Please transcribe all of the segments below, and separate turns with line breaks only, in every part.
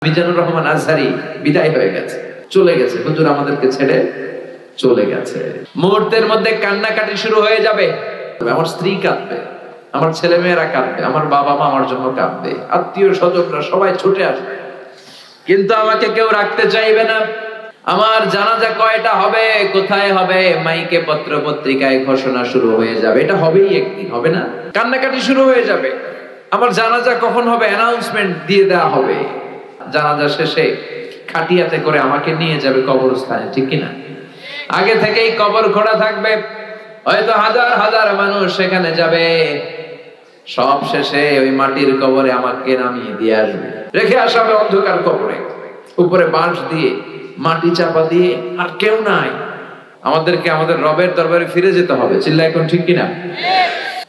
মিজানুর রহমান আজহারি বিদায় হয়ে গেছে, চলে গেছে, হুজুর আমাদেরকে ছেড়ে চলে গেছে। মুহূর্তের মধ্যে কান্নাকাটি শুরু হয়ে যাবে। আমার স্ত্রী কাঁদবে, আমার ছেলে মেয়েরা কাঁদবে, আমার বাবা মা আমার জন্য কাঁদবে, আত্মীয় স্বজনরা সবাই ছুটে আসবে, কিন্তু আমাকে কেউ রাখতে চাইবে না। আমার জানাজা কয়টা হবে, কোথায় হবে, মাইকে পত্র পত্রিকায় ঘোষণা শুরু হয়ে যাবে। এটা হবেই একদিন, হবে না? কান্নাকাটি শুরু হয়ে যাবে। আমার জানাজা কখন হবে অ্যানাউন্সমেন্ট দিয়ে দেওয়া হবে। জানাজা শেষে খাটিয়াতে করে আমাকে নিয়ে যাবে কবরস্থানে, ঠিক কিনা? আগে থেকেই কবর খোঁড়া থাকবে, হয়তো হাজার হাজার মানুষ সেখানে যাবে। সব শেষে ওই মাটির কবরে আমাকে নামিয়ে দিয়ে আসবে, রেখে আসাবে অন্ধকার কবরে, উপরে বাঁশ দিয়ে মাটি চাপা দিয়ে, আর কেউ নাই। আমাদেরকে আমাদের রবের দরবারে ফিরে যেতে হবে, চিল্লা এখন ঠিক কিনা?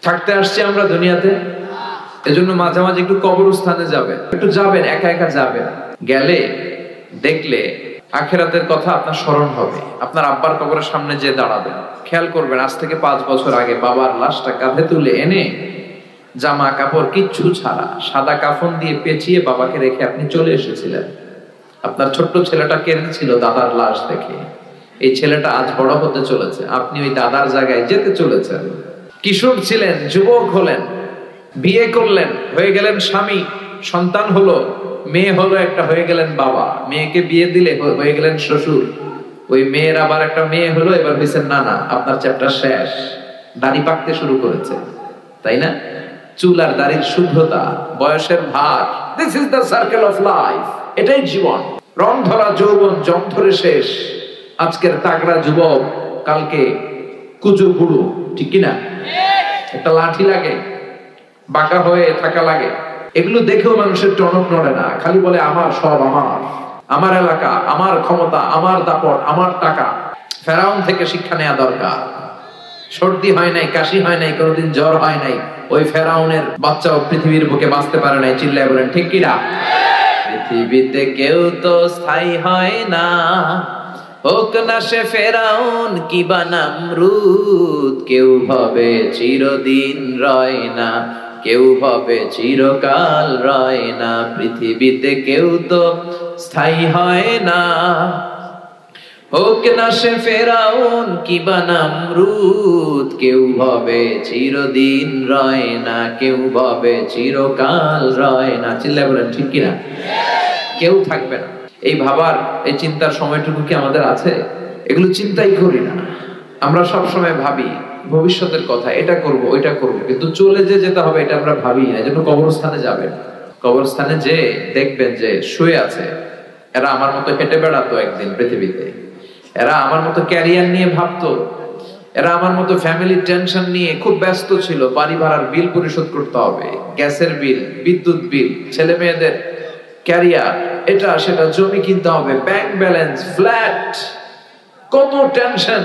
থাকতে আসছি আমরা দুনিয়াতে, এজন্য মাঝে মাঝে একটু কবরস্থানে যাবেন, একটু যাবেন, একা একা যাবেন। গেলে দেখলে আখিরাতের কথা আপনার স্মরণ হবে। আপনার আব্বার কবরের সামনে যে দাঁড়াবেন, খেয়াল করবেন আজ থেকে 5 বছর আগে বাবার লাশটা কাঁধে তুলে এনে জামা কাপড় কিচ্ছু ছাড়া সাদা কাফন দিয়ে পেঁচিয়ে বাবাকে রেখে আপনি চলে এসেছিলেন। আপনার ছোট্ট ছেলেটা কেঁদেছিল দাদার লাশ দেখে। এই ছেলেটা আজ বড় হতে চলেছে, আপনি ওই দাদার জায়গায় যেতে চলেছেন। কিশোর ছিলেন, যুবক হলেন, বিয়ে করলেন, হয়ে গেলেন স্বামী, সন্তান হলো, মেয়ে হলো একটা, হয়ে গেলেন বাবা। মেয়েকে বিয়ে দিলে হয়ে গেলেন শ্বশুর। ওই মেয়ের আবার একটা মেয়ে হলো, এবার হয়েছেন নানা। আপনার চ্যাপ্টার শেষ। দাড়ি পাকতে শুরু করেছে, তাই না? চুল আর দাড়ির শুভ্রতা, বয়সের ভার, this is the circle of life. এটাই জীবন। রং ধরা যৌবন জং ধরে শেষ। আজকের তাগড়া যুবক কালকে কুচো বুড়ো, ঠিক কিনা? একটা লাঠি লাগে, বাঁকা হয়ে থাকা লাগে। এগুলো দেখেও মানুষের টনক নড়ে না, খালি বলে আমার সব আমার, আমার এলাকা, আমার ক্ষমতা, আমার দাপট, আমার টাকা। ফেরাউন থেকে শিক্ষা নেওয়া দরকার। সর্দি হয় নাই, কাশি হয় নাই, কোনোদিন জ্বর হয় নাই, ওই ফেরাউনের বাচ্চাও পৃথিবীর বুকে বাঁচতে পারে নাই, চিল্লায় বলেন ঠিক কিনা? পৃথিবীতে কেউ তো স্থায়ী হয় না, হোক না সে ফেরাউন কিবা নামরুদ। কেউ ভাবে চিরদিন রয় না, কেউ ভাবে চিরকাল রয় না। পৃথিবীতে কেউ তো স্থায়ী হয় না, হোক না সে ফেরাউন কিবা নামরুদ। কেউ ভাবে চিরদিন রয় না, কেউ ভাবে চিরকাল রয় না। চিল্লায় বলেন ঠিক কিনা? কেউ থাকবে না। এই ভাবার, এই চিন্তার সময়টুকু কি আমাদের আছে? এগুলো চিন্তাই করি না। আমরা সব সময় ভাবি ভবিষ্যতের কথা, এটা করব ওইটা করব, কিন্তু চলে যে যেতে হবে এটা আমরা ভাবি না। এজন্য কবরস্থানে যাবেন, কবরস্থানে যে দেখবেন যে শুয়ে আছে, এরা আমার মতো হেঁটে বেড়াতো একদিন পৃথিবীতে, এরা আমার মতো ক্যারিয়ার নিয়ে ভাবতো, এরা আমার মতো ফ্যামিলির টেনশন নিয়ে খুব ব্যস্ত ছিল। বাড়ি ভাড়ার বিল পরিশোধ করতে হবে, গ্যাসের বিল, বিদ্যুৎ বিল, ছেলে মেয়েদের ক্যারিয়ার, এটা সেটা, জমি কিনতে হবে, ব্যাংক ব্যালেন্স, ফ্ল্যাট, কত টেনশন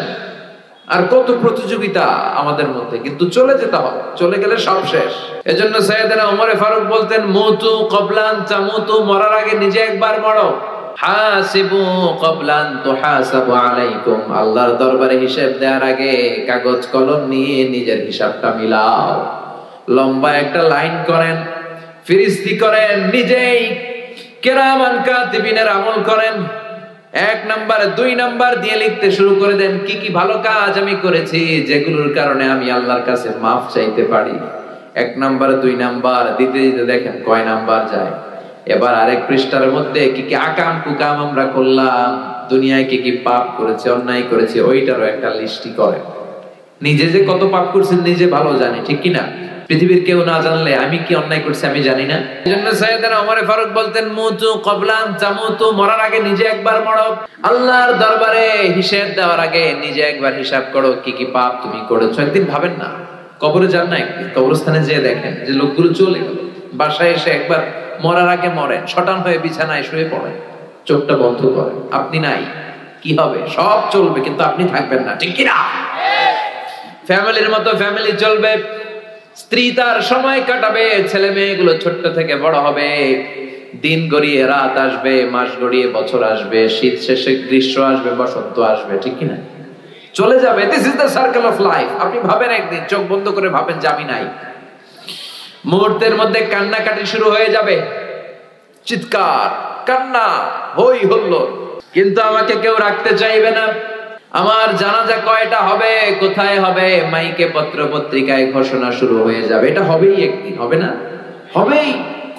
আর কত প্রতিযোগিতা আমাদের মধ্যে। কিন্তু চলে যেতে হবে, চলে গেলে সব শেষ। এজন্য সাইয়েদনা ওমর ফারুক বলতেন, মুতু ক্বাবলান তামুতু, মরার আগে নিজে একবার মরো। হাসিবু ক্বাবলান তুহাসাবু আলাইকুম, আল্লাহর দরবারে হিসাব দেওয়ার আগে কাগজ কলম নিয়ে নিজের হিসাবটা মিলাও। লম্বা একটা লাইন করেন, ফিরিস্তি করেন, নিজেই কিরামান কাতিবিনের আমল করেন। 1 নাম্বার 2 নাম্বার দিয়ে লিখতে শুরু করে দেন, কি কি ভালো কাজ আমি করেছি যেগুলোর কারণে আমি আল্লাহর কাছে মাফ চাইতে পারি। 1 নাম্বার 2 নাম্বার দিতে দিতে দেখেন কয় নাম্বার যায়। এবার আরেক পৃষ্ঠার মধ্যে কি কি আকাম কুকাম আমরা করলাম, দুনিয়ায় কি কি পাপ করেছি, অন্যায় করেছি, ওইটারও একটা লিস্টি করেন। নিজে যে কত পাপ করছেন নিজে ভালো জানি, ঠিক কিনা? পৃথিবীর কেউ না জানলে আমি কি অন্যায় করছি আমি জানি না। এজন্য সাইয়েদনা ওমর ফারুক বলতেন, মুতু ক্বাবলান তামুতু, মরার আগে নিজে একবার মরো। আল্লাহর দরবারে হিসাব দেওয়ার আগে নিজে একবার হিসাব করো, কি কি পাপ তুমি করেছো। একদিন ভাবেন না, কবরে যান না, একদিন কবরস্থানে যেয়ে দেখেন যে লোকগুলো চলে গেল, বাসায় এসে একবার মরার আগে মরেন, শটান হয়ে বিছানায় শুয়ে পড়েন, চোখটা বন্ধ করেন। আপনি নাই, কি হবে? সব চলবে, কিন্তু আপনি থাকবেন না, ঠিক কিনা? ফ্যামিলির মতো ফ্যামিলি চলবে, স্ত্রী তার সময় কাটাবে, ছেলে মেয়েগুলো ছোট্ট থেকে বড় হবে, দিন গড়িয়ে রাত আসবে, মাস গড়িয়ে বছর আসবে, শীত শেষে গ্রীষ্ম আসবে, বসন্ত আসবে, ঠিক কিনা? চলে যাবে। This is the circle of life. আপনি ভাবেন একদিন, চোখ বন্ধ করে ভাবেন যে আমি নাই। মুহূর্তের মধ্যে কান্নাকাটি শুরু হয়ে যাবে, চিৎকার, কান্না, হই হল্লোড়। কিন্তু আমাকে কেউ রাখতে চাইবে না। আমার জানাজা কয়টা হবে, কোথায় হবে, মাইকে পত্র পত্রিকায় ঘোষণা শুরু হয়ে যাবে। এটা হবেই একদিন, হবে না? হবেই।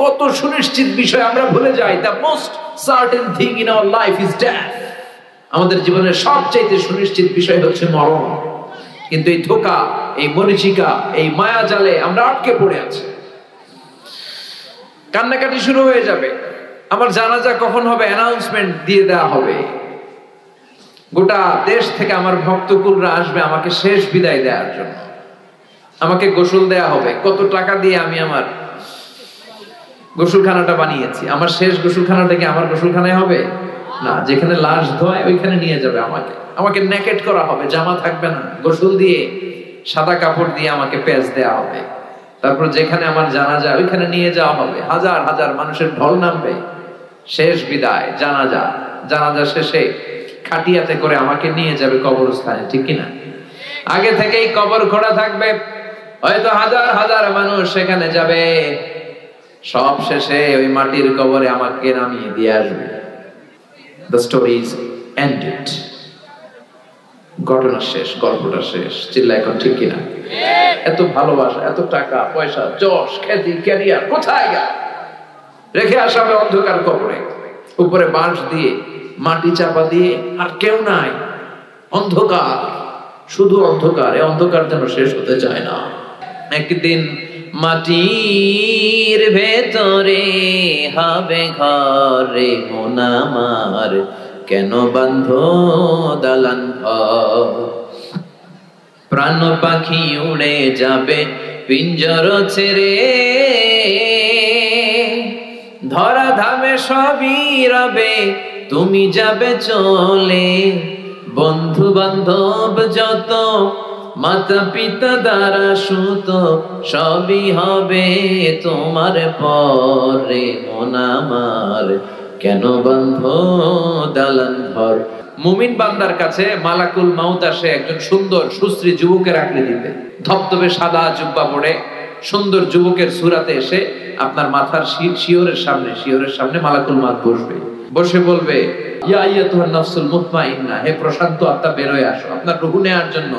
কত সুনিশ্চিত বিষয় আমরা ভুলে যাই। The most certain thing in our life is death. আমাদের জীবনের সবচেয়ে সুনিশ্চিত বিষয় হচ্ছে মরণ। কিন্তু এই ধোঁকা, এই মরিচিকা, এই মায়া জালে আমরা আটকে পড়ে আছি। কান্নাকাটি শুরু হয়ে যাবে। আমার জানাজা কখন হবে অ্যানাউন্সমেন্ট দিয়ে দেওয়া হবে। গোটা দেশ থেকে আমার ভক্তকুলরা আসবে আমাকে শেষ বিদায় দেওয়ার জন্য। আমাকে গোসল দেয়া হবে। কত টাকা দিয়ে আমি আমার গোসলখানাটা বানিয়েছি। আমার শেষ গোসলখানাটা কি আমার গোসলখানায় হবে না? যেখানে লাশ ধোয় ওইখানে নিয়ে যাবে আমাকে। আমাকে নেকেট করা হবে, জামা থাকবে না। গোসল দিয়ে সাদা কাপড় দিয়ে আমাকে পেঁচ দেয়া হবে। তারপর যেখানে আমার জানাজা ওইখানে নিয়ে যাওয়া হবে। হাজার হাজার মানুষের ঢল নামবে। শেষ বিদায়, জানাজা। জানাজা শেষে খাটিয়াতে করে আমাকে নিয়ে যাবে কবরস্থানে, ঠিক কিনা? আগে থেকেই কবর খোঁড়া থাকবে, হয়তো হাজার হাজার মানুষ সেখানে যাবে। সব শেষে ওই মাটির কবরে আমাকে নামিয়ে দিয়ে আসবে। The story is ended. ঘটনা শেষ, গল্পটা শেষ। চিল্লা এখন, ঠিক কিনা? এত ভালোবাসা, এত টাকা পয়সা, যশ, খ্যাতি, ক্যারিয়ার কোথায় গেল? রেখে আসা হবে অন্ধকার কবরে। উপরে বাঁশ দিয়ে মাটি চাপা দিয়ে, আর কেউ নাই। অন্ধকার, শুধু অন্ধকার। এই অন্ধকার যেন শেষ হতে চায় না। একদিন মাটির ভেতরে হবে ঘরে মন আমার, কেন বাঁধো দালান ঘর? প্রাণ পাখি উড়ে যাবে পিঞ্জর ছেড়ে, ধরা ধামে সবই রবে তুমি যাবে চলে। বন্ধু বান্ধব যত, মাতা পিতা দ্বারা সুত, সবই হবে তোমার পরে মন আমার, কেন বাঁধো দালান ঘর? মুমিন বান্দার কাছে মালাকুল মাউত আসে একজন সুন্দর সুশ্রী যুবকের আকৃতিতে, ধবধবে সাদা জুব্বা পরে সুন্দর যুবকের সুরাতে এসে আপনার মাথার শিয়রের সামনে মালাকুল মাউত বসবে। বসে বলবে, ইয়া আইয়াতুহান নাফসুল মুতমাইন্নাহ, হে প্রশান্ত আত্মা বের হয়ে আসো আপনার রূহ নেয়ার জন্য।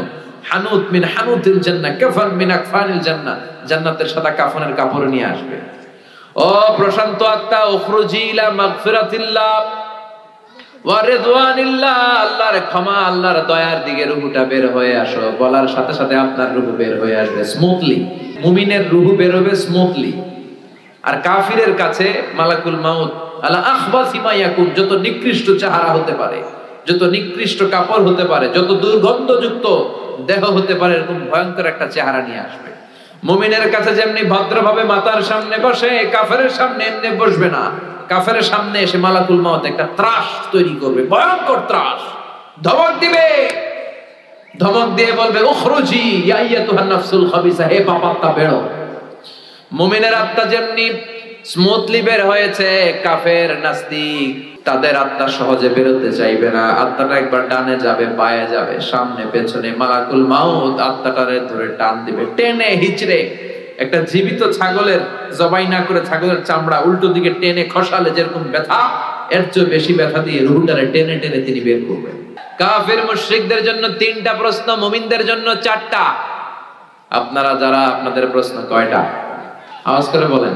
হানুত মিন হানুতিল জান্নাহ, কাফান মিন আকফানিল জান্নাহ, জান্নাতের সাদা কাফনের কাপড় নিয়ে আসবে। ও প্রশান্ত আত্মা, উখরুজি ইলা মাগফিরাতিল্লাহ ওয়া রিদওয়ানিল্লাহ, আল্লাহর ক্ষমা, আল্লাহর দয়ার দিকে রূহটা বের হয়ে আসো। বলার সাথে সাথে আপনার রূহ বের হয়ে আসবে স্মুথলি। মুমিনের রূহ বের হবে স্মুথলি। আর কাফিরের কাছে মালাকুল মাউত আলা আখবাসি মা ইয়াকুন, যত নিকৃষ্ট চেহারা হতে পারে, যত নিকৃষ্ট কাপড় হতে পারে, যত দুর্গন্ধযুক্ত দেহ হতে পারে, এরকম ভয়ঙ্কর একটা চেহারা নিয়ে আসবে। মুমিনের কাছে যেমনি ভদ্রভাবে মাতার সামনে বসে, কাফেরের সামনে এমনি বসবে না। কাফের সামনে এসে মালাকুল মাউত একটা ত্রাস তৈরি করবে, ভয়ঙ্কর ত্রাস। ধমক দিবে, ধমক দিয়ে বলবে, উখরুজি ইয়া আইয়াতুহান নাফসুল খাবিসা, হে পাপাত্মা বেরো। মুমিনের আত্মা যেমনি স্মুথলি বের হয়েছে, কাফের নাস্তিক তাদের আত্মা সহজে বেরোতে চাইবে না। আত্মাটা একবার ডানে যাবে, বায়ে যাবে, সামনে পেছনে। মালাকুল মাউত আত্মাটারে ধরে টান দিবে, টেনে হিচড়ে। একটা জীবিত ছাগলের জবাই না করে ছাগলের চামড়া উল্টো দিকে টেনে খসালে যেরকম ব্যথা, এর চেয়ে বেশি ব্যথা দিয়ে রুহুটারে টেনে টেনে তিনি বের করবেন। কাফের মুশরিকদের জন্য 3টা প্রশ্ন, মুমিনদের জন্য 4টা। আপনারা যারা, আপনাদের প্রশ্ন কয়টা? আওয়াজ করে বলেন।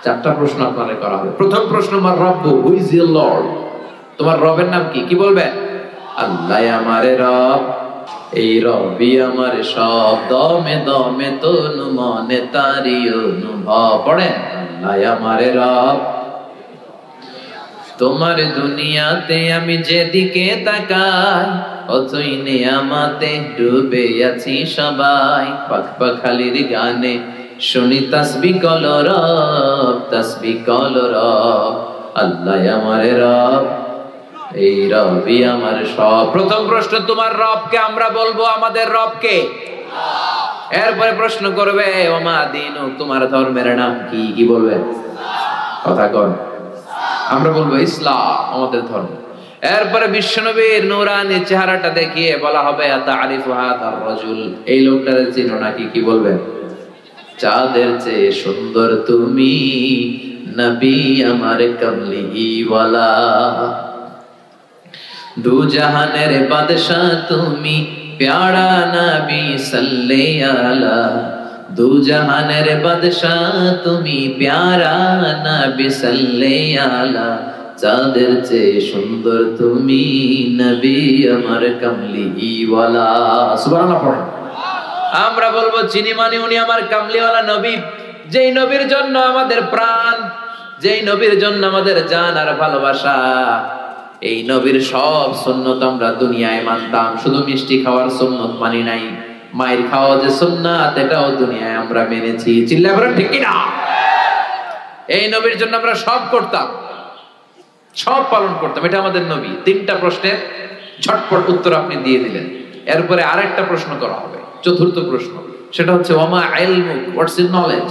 4টা প্রশ্ন আপনাদের করা হবে। প্রথম প্রশ্ন, মার রব্বু, হু ইজ ইওর লর্ড? তোমার রবের নাম কি? কি বলবে? আল্লাহ আমারে রব, এই রবি আমার সব, দমে দমে তনু মনে তারি অনুভব। পড়েন, আল্লাহ আমারে রব, তোমার দুনিয়াতে আমি যেদিকে তাকাই, অথই নিয়ামতে ডুবে আছি সবাই। পাখ পাখালির গানে শুনি তাসবিহ কল রব, তাসবিহ কল রব। আল্লাহ আমারে রব, এই রবি আমার সব। প্রথম প্রশ্ন, তোমার রবকে? আমরা বলবো আমাদের রবকে। এরপরে প্রশ্ন করবে, ওমা দিনু, তোমার ধর্মের নাম কি? কি বলবে? কথা কন। আমরা বলবো ইসলাম আমাদের ধর্ম। এরপরে বিশ্বনবীর নূরানি চেহারাটা দেখিয়ে বলা হবে, আতারিফু হাদার রাজুল, এই লোকটারে চিনো নাকি? কি বলবেন? চাঁদের চেয়ে সুন্দর তুমি, নবী আমার কমলি ওয়ালা। দু জাহানের বাদশাহ তুমি প্যারা নবী সাল্লে আলা। দু জাহানের বাদশাহ তুমি প্যারা নবী সাল্লে আলা। চাঁদের চেয়ে সুন্দর তুমি নবী আমার কামলি ওয়ালা। সুবহানাল্লাহ পড়েন। আমরা বলবো চিনি মানে উনি আমার কামলিওয়ালা নবী, যেই নবীর জন্য আমাদের প্রাণ, যেই নবীর জন্য আমাদের জান আর ভালোবাসা। এই নবীর সব সুন্নত আমরা দুনিয়ায় মানতাম, শুধু মিষ্টি খাওয়ার সুন্নত মানি নাই। মায়ের খাওয়া যে সুন্নাত, এটাও দুনিয়ায় আমরা মেনেছি। চিল্লায় বলেন ঠিক কি না? এই নবীর জন্য আমরা সব করতাম, সব পালন করতাম। এটা আমাদের নবী। 3টা প্রশ্নের ঝটপট উত্তর আপনি দিয়ে দিলেন। এরপরে আরেকটা প্রশ্ন করা হবে, চতুর্থ প্রশ্ন, সেটা হচ্ছে ওয়ামা ইলমুক, হোয়াটস ইউর নলেজ।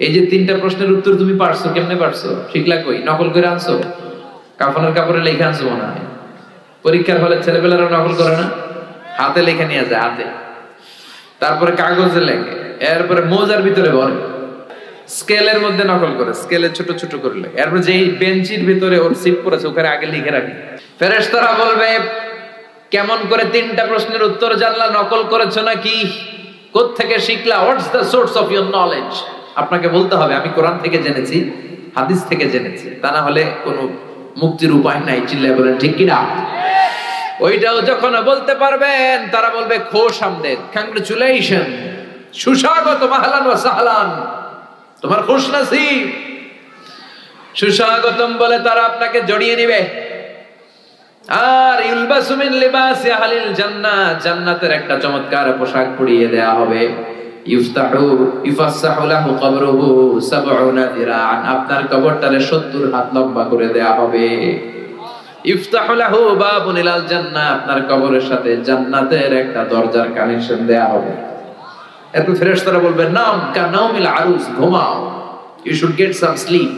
এই যে 3টা প্রশ্নের উত্তর তুমি পারছো, কেমনে পারছো? শিখলা কই? নকল করে আনছো? কাফনের কাপড়ে লিখে আনছো মনে হয়। পরীক্ষার হলে ছেলেপেলেরা নকল করে না, হাতে লিখে নিয়ে যায়, হাতে। তারপরে কাগজে লেখে, এরপরে মোজার ভিতরে ভরে, স্কেলের মধ্যে নকল করে, স্কেলে ছোট ছোট করে লেখে। এরপরে যেই বেঞ্চির ভিতরে ওর সিট পড়েছে ওখানে আগে লিখে রাখে। ফেরেশতারা বলবে কেমন করে 3টা প্রশ্নের উত্তর জানলা? নকল করেছো নাকি? কোত্থেকে শিখলা? What's the source of your knowledge? আপনাকে বলতে হবে আমি কোরআন থেকে জেনেছি, হাদিস থেকে জেনেছি, তা না হলে কোনো মুক্তির উপায় নাই। চিল্লায় বলেন ঠিক কি না? ওইটাও যখন বলতে পারবেন, তারা বলবে খোশ আমদেদ, কংগ্রেচুলেশন, সুস্বাগত, মাহলান ওয়া সাহলান, তোমার খুশ নসিব, সুস্বাগতম বলে তারা আপনাকে জড়িয়ে নেবে। আর ইলবাসু মিন লিবাসি আহলিল জান্নাহ, জান্নাতের একটা চমৎকার পোশাক পরিয়ে দেয়া হবে। ইউফাসসাহু লাহু কবরুহু 70 যিরাআন, আপনার কবরটারে 70 হাত লম্বা করে দেয়া হবে। ইফতাহু লাহু বাবুন ইলাল জান্নাহ, আপনার কবরের সাথে জান্নাতের একটা দরজার কানেকশন দেয়া হবে। এরপর ফেরেশতারা বলবে নাম কানাউমিল আরুস, ঘুমাও, you should get some sleep,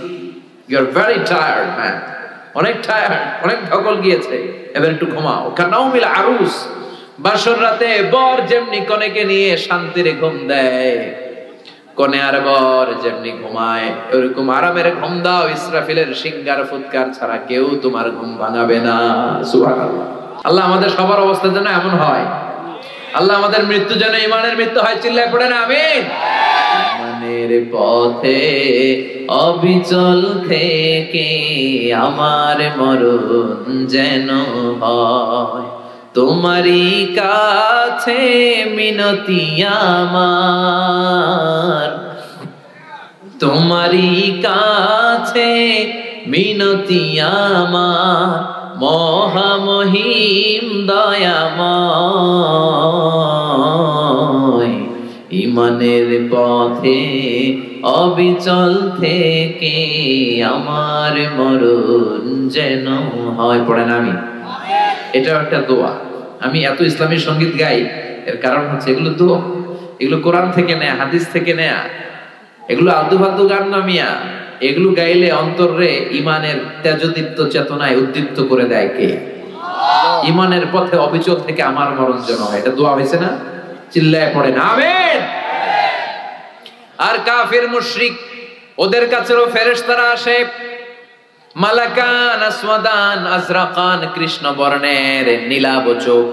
you are very tired man, অনেক টায়ার্ড, অনেক ধকল গিয়েছে, এবার একটু ঘুমাও। কানাউমিল আরুস, বাসর রাতে বর যেমনি কনেকে নিয়ে শান্তিরে ঘুম দেয়, কনে আর বর যেমনি ঘুমায়, ওরকম আরামের ঘুম দাও। ইসরাফিলের সিঙ্গার ফুৎকার ছাড়া কেউ তোমার ঘুম ভাঙাবে না। সুবহানাল্লাহ। আল্লাহ আমাদের সবার অবস্থা যেন এমন হয়, আল্লাহ আমাদের মৃত্যু যেন ইমানের মৃত্যু হয়। চিল্লায় পড়েন আমিন। ইমানের পথে অবিচল থেকে আমার মরণ যেন হয়, তোমারই কাছে মিনতি আমার, তোমারই কাছে মিনতি আমার, মহামহিম দয়াময়। ইমানের পথে অবিচল থেকে আমার মরণ যেন হয়। পড়েন আমি, এটাও একটা দোয়া। আমি এত ইসলামী সঙ্গীত গাই, এর কারণ হচ্ছে এগুলো দোয়া, এগুলো কোরআন থেকে নেয়া, হাদিস থেকে নেয়া, এগুলো আলতু ফালতু গান না মিয়া। এগুলো গাইলে অন্তরে ইমানের তেজদীপ্ত চেতনায় উদ্দীপ্ত করে দেয় কে? ইমানের পথে অবিচল থেকে আমার মরণ যেন হয়। এটা দোয়া হয়েছে না? চিল্লায় পড়েন আমিন। আর কাফির মুশরিক, ওদের কাছেও ফেরেশতারা আসে, মালাকান আসওয়াদান আজরাকান, কৃষ্ণ বর্ণের নীলাভ চোখ।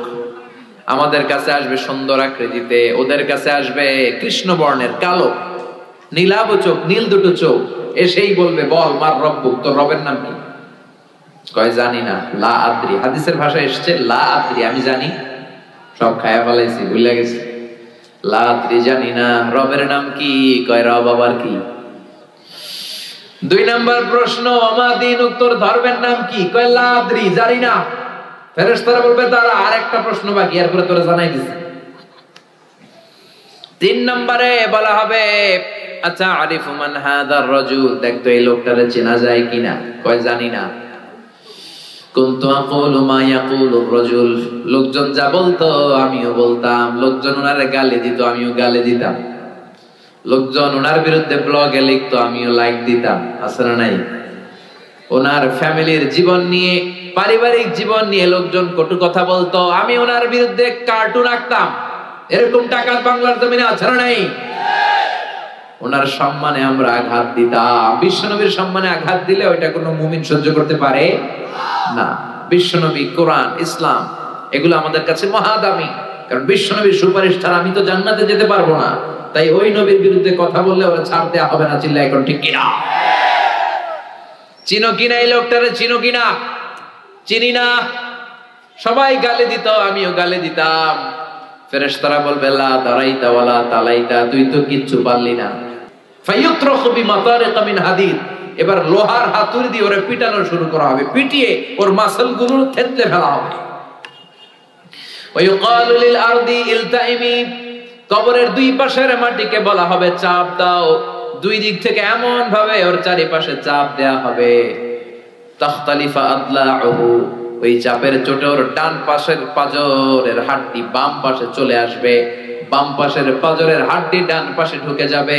আমাদের কাছে আসবে সুন্দর আকৃতিতে, ওদের কাছে আসবে কৃষ্ণ বর্ণের কালো নীলাভ চোখ, নীল দুটো চোখ। এসেই বলবে বল মার রব্বুক, তোর রবের নাম কি? কয় জানি না, লা আদ্রি। হাদিসের ভাষায় এসেছে লা আদ্রি, আমি জানি, সব খায়া ফেলাইছি, ভুলে গেছি। লা আদ্রি, জানি না রবের নাম কি? কয় রব আবার কি? 2 নম্বর প্রশ্ন, আমা দিন, উত্তর ধর্মের নাম কি? কয় লা আদ্রি, জানি না। ফেরেশতারা বলবে তারা আরেকটা প্রশ্ন বাকি, এরপরে তোরা জানাই দিছি। 3 নম্বরে বলা হবে আচ্ছা আরিফু মান হাদার রাজুল, দেখতো এই লোকটারে চেনা যায় কিনা? কয় জানি না। কুনতু আকুলু মা ইয়াকুলুর রাজুল, লোকজন যা বলতো আমিও বলতাম, লোকজন ওনারে গালি দিত আমিও গালি দিতাম, লোকজন ওনার বিরুদ্ধে ব্লগে লিখতো আমিও লাইক দিতাম। আছে না নাই? ওনার ফ্যামিলির জীবন নিয়ে, পারিবারিক জীবন নিয়ে লোকজন কটু কথা বলতো, আমি ওনার বিরুদ্ধে কার্টুন আঁকতাম। এরকম টাকা বাংলার জমিনে আছে না নাই? ওনার সম্মানে আমরা আঘাত দিতাম। বিশ্বনবীর সম্মানে আঘাত দিলে ওইটা কোনো মুমিন সহ্য করতে পারে না। বিশ্বনবী, কোরআন, ইসলাম এগুলো আমাদের কাছে মহাদামি, কারণ বিশ্বনবীর সুপারিশ ছাড়া আমি তো জান্নাতে যেতে পারবো না। তাই ওই নবীর বিরুদ্ধে কথা বললে ওরা ছাড় দেওয়া হবে না। চিল্লা এখন ঠিক কিনা? চিনো কিনা এই লোকটারে? চিনো কিনা? চিনি না। সবাই গালি দিত, আমিও গালি দিতাম। ফেরেশতারা বলবে লা দারাইতা ওয়ালা তালাইতা, তুই তো কিচ্ছু পারলি না। ফায়ুতরাখু বিমাতারিকা মিন হাদিদ, এবার লোহার হাতুড়ি দিয়ে ওরে পিটানো শুরু করা হবে, পিটিয়ে ওর মাসলগুলো থেতলে ফেলা হবে। ওয়ায়ুকালু লিল আরদি ইলতাইমি, কবরের দুই পাশের মাটিকে বলা হবে চাপ দাও। দুই দিক থেকে এমন ভাবে ওর চারিপাশে চাপ দেয়া হবে, তাখতালিফা আদলাউহু, ওই চাপের চোটে ওর ডান পাশের পাজরের হাড়টি বাম পাশে চলে আসবে, বাম পাশের পাজরের হাড়টি ডান পাশে ঢুকে যাবে।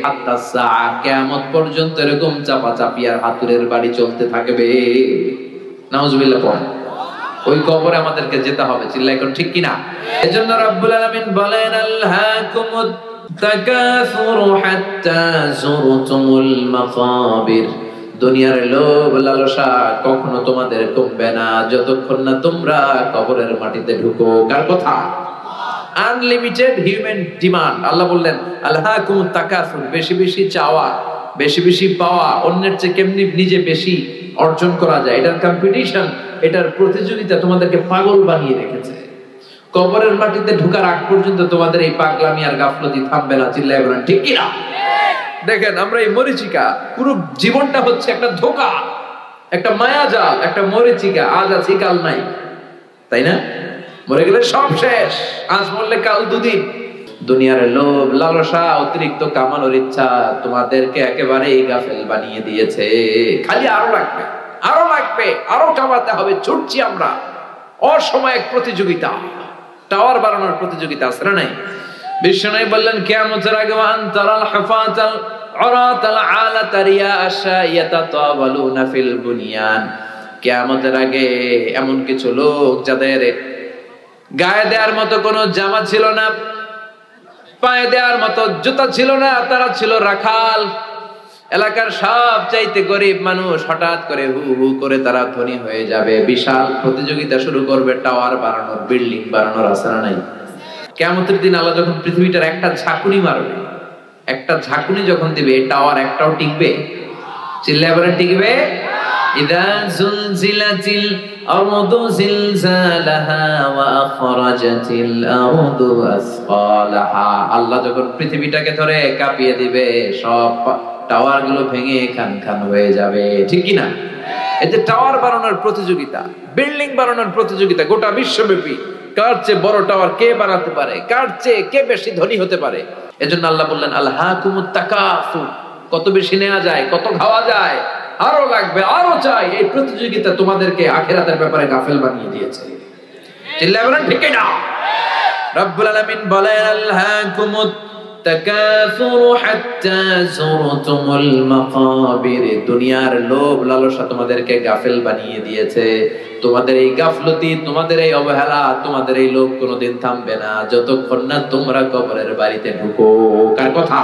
হাত্তা সা, কিয়ামত পর্যন্ত এরকম চাপাচাপি আর হাতুড়ের বাড়ি চলতে থাকবে। নাউজুবিল্লাহ পড়েন। ওই কবরে আমাদেরকে যেতে হবে। চিল্লা এখন ঠিক কিনা? এজন্য রাব্বুল আলামিন বলেন আলহাকুমুত তাকাসুরু হাত্তা যুরতুমুল মাকাবির, দুনিয়ার লোভ লালসা কখনো তোমাদের কমবে না যতক্ষণ না তোমরা কবরের মাটিতে ঢুকো। কার কথা? Unlimited human demand. আল্লাহ বললেন আলহাকুমুত তাকাসুর, বেশি বেশি চাওয়া, বেশি বেশি পাওয়া, অন্যের চেয়ে কেমনি নিজে বেশি অর্জন করা যায়, এটার কম্পিটিশন, এটার প্রতিযোগিতা তোমাদেরকে পাগল বানিয়ে রেখেছে। কবরের মাটিতে ঢোকার আগ পর্যন্ত তোমাদের এই পাগলামি আর গাফলতি থামবে না। চিল্লায় বলেন ঠিক কিনা? দেখেন আমরা এই মরিচিকা, পুরো জীবনটা হচ্ছে একটা ধোঁকা, একটা মায়াজাল, একটা মরিচিকা। আজ আছি কাল নাই, তাই না? মরে গেলে সব শেষ, আজ মরলে কাল দুদিন। দুনিয়ার লোভ লালসা অতিরিক্ত কামানোর ইচ্ছা তোমাদেরকে একেবারে গাফেল বানিয়ে দিয়েছে। খালি আরো লাগবে, আরো লাগবে, আরো কামাতে হবে। ছুটছি আমরা। অসময়ে প্রতিযোগিতা, টাওয়ার বানানোর প্রতিযোগিতা আছে না নাই? বিশ্বনবী বললেন কিয়ামতের আগে ওয়ান তারাল হাফাতাল উরাতাল আলাতা রিয়া ইয়াতাতাওয়ালুনা ফিল বুনিয়ান, কিয়ামতের আগে এমন কিছু লোক যাদের গায়ে দেওয়ার মতো কোনো জামা ছিল না, পায়ে দেওয়ার মতো জুতা ছিল না, তারা ছিল রাখাল। এলাকার সব চাইতে গরিব মানুষ হঠাৎ করে হু হু করে তারা ধনী হয়ে যাবে। বিশাল প্রতিযোগিতা শুরু করবে টাওয়ার বানানোর, বিল্ডিং বানানোর। আছে না নাই? কিয়ামতের দিন আল্লাহ যখন পৃথিবীটার একটা ঝাঁকুনি মারবে, একটা ঝাঁকুনি যখন দিবে, এই টাওয়ার একটাও টিকবে? চিল্লায় বলেন টিকবে? ইযা যুলজিলাতিল আরদু জিলজালাহা ওয়া আখরাজাতিল আরদু আসফালাহা, আল্লাহ যখন পৃথিবীটাকে ধরে কাঁপিয়ে দিবে, সব টাওয়ার গুলো ভেঙে খান খান হয়ে যাবে। ঠিক কি না? এই যে টাওয়ার বানানোর প্রতিযোগিতা, বিল্ডিং বানানোর প্রতিযোগিতা গোটা বিশ্বব্যাপী, কার চেয়ে বড় টাওয়ার কে বানাতে পারে, কার চেয়ে কে বেশি ধনী হতে পারে। এজন্য আল্লাহ বললেন আলহাকুমুত তাকাসুর, কত বেশি নেওয়া যায়, কত খাওয়া যায়, আরো লাগবে, আরো চাই। এই প্রতিযোগিতা তোমাদেরকে আখিরাতের ব্যাপারে গাফেল বানিয়ে দিয়েছে। চিল্লায় বলেন ঠিক না? রব্বুল আলামিন বলেন আলহাকুমুত তাকাসুরু হাত্তা যুরতুমুল মাকাবির, দুনিয়ার লোভ লালসা তোমাদেরকে গাফেল বানিয়ে দিয়েছে। তোমাদের এই গাফলতি, তোমাদের এই অবহেলা, তোমাদের এই লোভ কোনোদিন থামবে না যতক্ষণ না তোমরা কবরের বাড়িতে ঢুকো। কার কথা?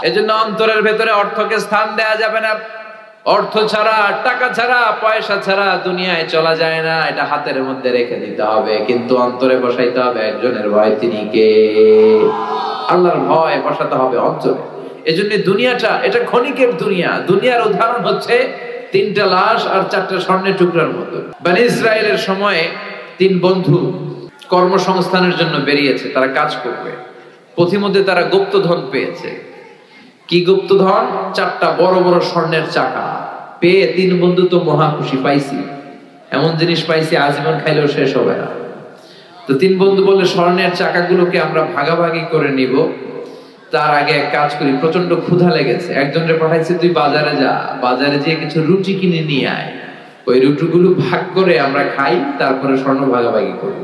এজন্য অন্তরের ভেতরে অর্থকে স্থান দেয়া যাবে না। অর্থ ছাড়া, টাকা ছাড়া, পয়সা ছাড়া দুনিয়ায় চলা যায় না। এটা হাতের মধ্যে রেখে দিতে হবে, কিন্তু অন্তরে বসাইতে হবে একজনের ভয়। তিনি কে? আল্লাহর ভয় বসাতে হবে অন্তরে। এজন্য দুনিয়াটা, এটা ক্ষণিকের দুনিয়া। দুনিয়ার উদাহরণ হচ্ছে 3টা লাশ আর 4টা স্বর্ণের টুকরার মতো। বনি ইসরায়েলের সময়ে 3 বন্ধু কর্মসংস্থানের জন্য বেরিয়েছে, তারা কাজ করবে। পথিমধ্যে তারা গুপ্তধন পেয়েছে। কি গুপ্তধন? 4টা বড় বড় স্বর্ণের চাকা পেয়ে 3 বন্ধু তো মহা খুশি, পাইছি, এমন জিনিস পাইছি আজীবন খাইলেও শেষ হবে না। তো 3 বন্ধু বলে স্বর্ণের চাকাগুলোকে আমরা ভাগাভাগি করে নিব, তার আগে এক কাজ করি, প্রচন্ড ক্ষুধা লেগেছে। একজনকে পাঠাইছে তুই বাজারে যা, বাজারে যেয়ে কিছু রুটি কিনে নিয়ে আয়, ওই রুটিগুলো ভাগ করে আমরা খাই, তারপরে স্বর্ণ ভাগাভাগি করি।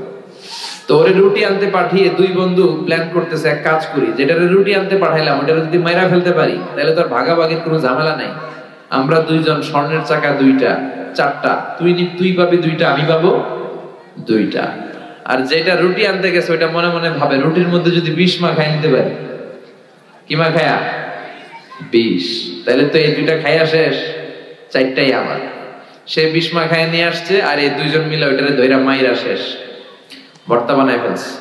তো ওরে রুটি আনতে পাঠিয়ে 2 বন্ধু প্ল্যান করতেছে, এক কাজ করি, যেটারে রুটি আনতে পাঠাইলাম ওটা যদি মাইরা ফেলতে পারি তাহলে তো আর ভাগাভাগির কোনো ঝামেলা নাই। আমরা 2 জন, স্বর্ণের চাকা 2টা, 4টা, তুই পাবি 2টা, আমি পাবো 2টা। আর যেটা রুটি আনতে গেছে ওইটা মনে মনে ভাবে রুটির মধ্যে যদি বিষ মাখায় নিতে পারি, কি মাখায়া বিষ। তাহলে তো এই দুইটা খাইয়া শেষ, চারটাই আমার। সে বিষ মা খাইয়া নিয়ে আসছে, আর এই দুইজন মিলে ওইটারে ধইরা মাইরা শেষ, ভর্তা বানায় ফেলছে।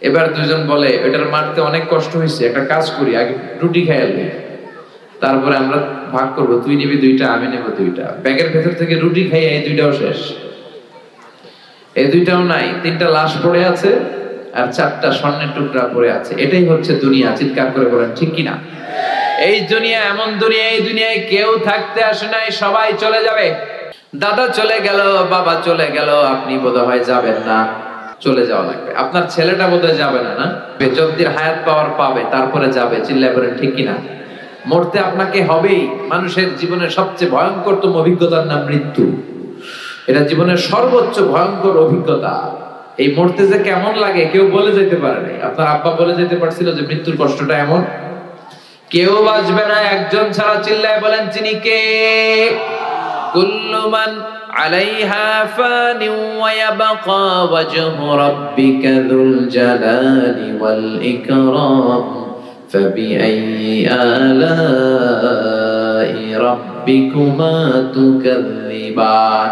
এবার দুইজন বলে ওইটার মারতে অনেক কষ্ট হয়েছে, একটা কাজ করি, আগে রুটি খাইয়া লই, তারপরে আমরা ভাগ করবো, তুই নিবি দুইটা, আমি নেব দুইটা। ব্যাগের ভেতর থেকে রুটি খাইয়া এই দুইটাও শেষ, এই দুইটাও নাই। তিনটা লাশ পড়ে আছে আর চারটা স্বর্ণের টুকরা পড়ে আছে। এটাই হচ্ছে দুনিয়া। চিৎকার করে বলেন ঠিক কিনা? এই দুনিয়া এমন দুনিয়া, এই দুনিয়ায় কেউ থাকতে আসে নাই, সবাই চলে যাবে। দাদা চলে গেল, বাবা চলে গেল, আপনি বোধহয় যাবেন না, চলে যাওয়া লাগবে। আপনার ছেলেটা বোধহয় যাবে না, না যতদিন হায়াত পাওয়ার পাবে তারপরে যাবে। চিল্লায় বলেন ঠিক কিনা? মরতে আপনাকে হবেই। মানুষের জীবনের সবচেয়ে ভয়ঙ্করতম অভিজ্ঞতার নাম মৃত্যু। এটা জীবনের সর্বোচ্চ ভয়ঙ্কর অভিজ্ঞতা। এই মরতে যে কেমন লাগে কেউ বলে যেতে পারে নাই। আপনার আব্বা বলে যেতে পারছিল যে মৃত্যুর কষ্টটা এমন? কেউ বাঁচবে না একজন ছাড়া। চিল্লায় বলেন তিনি কে? কুল্লু মান আলাইহা ফানি ওয়া ইয়াবকা ওয়াজহু রাব্বিকা যুল জালালি ওয়াল ইকরাম ফাবিআইয়ি আলাই রাব্বিকুমা তুকাযযিবান।